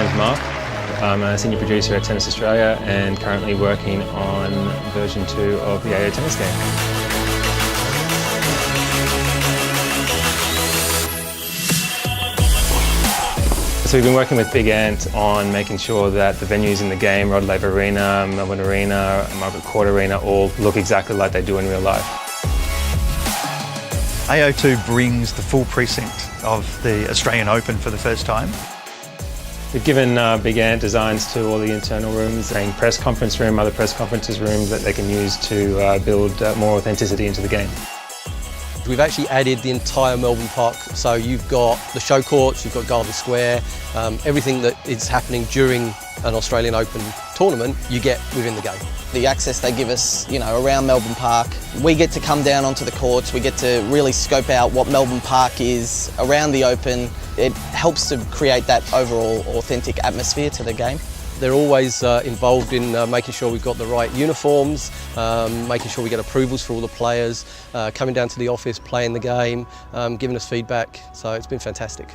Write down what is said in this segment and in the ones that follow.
name's Mark. I'm a senior producer at Tennis Australia and currently working on version 2 of the AO tennis game. So we've been working with Big Ant on making sure that the venues in the game, Rod Laver Arena, Melbourne Arena, Margaret Court Arena, all look exactly like they do in real life. AO2 brings the full precinct of the Australian Open for the first time. We've given Big Ant designs to all the internal rooms, a press conference room, other press conferences rooms that they can use to build more authenticity into the game. We've actually added the entire Melbourne Park, so you've got the show courts, you've got Garden Square, everything that is happening during an Australian Open tournament, you get within the game. The access they give us, around Melbourne Park, we get to come down onto the courts, we get to really scope out what Melbourne Park is around the Open. It helps to create that overall authentic atmosphere to the game. They're always involved in making sure we've got the right uniforms, making sure we get approvals for all the players, coming down to the office, playing the game, giving us feedback, so it's been fantastic.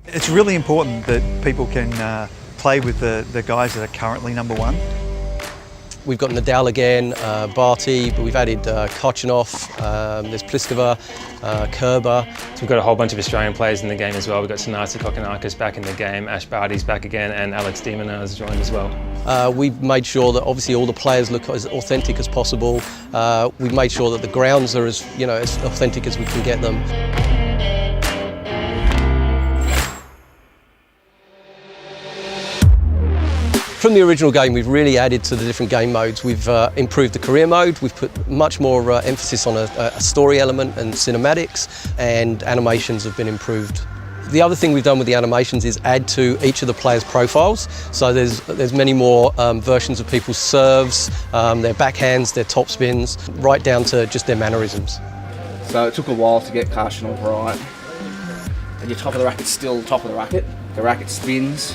It's really important that people can play with the guys that are currently #1. We've got Nadal again, Barty, but we've added Kochanov, there's Pliskova, Kerber. So we've got a whole bunch of Australian players in the game as well. We've got Sinasa Kokonakis back in the game, Ash Barty's back again, and Alex Demonar has joined as well. We've made sure that obviously all the players look as authentic as possible. We've made sure that the grounds are as authentic as we can get them. From the original game, we've really added to the different game modes. We've improved the career mode, we've put much more emphasis on a story element and cinematics, and animations have been improved. The other thing we've done with the animations is add to each of the players' profiles. So there's many more versions of people's serves, their backhands, their topspins, right down to just their mannerisms. So it took a while to get Kochanov right. And your top of the racket's still top of the racket. The racket spins,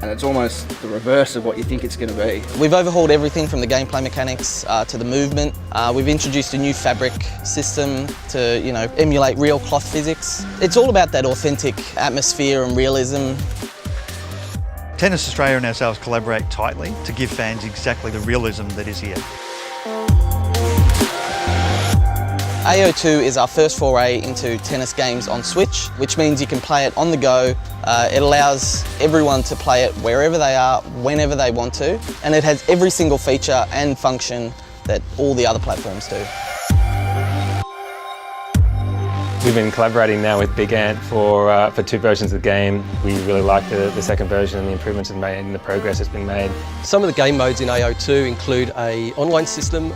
and it's almost the reverse of what you think it's going to be. We've overhauled everything from the gameplay mechanics to the movement. We've introduced a new fabric system to emulate real cloth physics. It's all about that authentic atmosphere and realism. Tennis Australia and ourselves collaborate tightly to give fans exactly the realism that is here. AO2 is our first foray into tennis games on Switch, which means you can play it on the go. It allows everyone to play it wherever they are, whenever they want to, and it has every single feature and function that all the other platforms do. We've been collaborating now with Big Ant for 2 versions of the game. We really like the second version and the improvements have made and the progress that's been made. Some of the game modes in AO2 include an online system,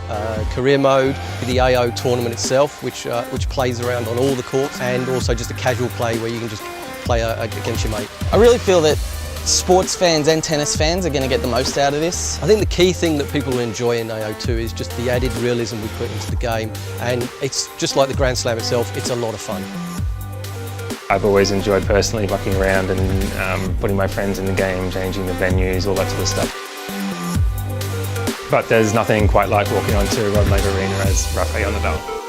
career mode, the AO tournament itself, which plays around on all the courts, and also just a casual play where you can just play against your mate. I really feel that sports fans and tennis fans are going to get the most out of this. I think the key thing that people enjoy in AO2 is just the added realism we put into the game, and it's just like the Grand Slam itself, it's a lot of fun. I've always enjoyed personally mucking around and putting my friends in the game, changing the venues, all that sort of stuff. But there's nothing quite like walking onto Rod Laver Arena as Rafael Nadal.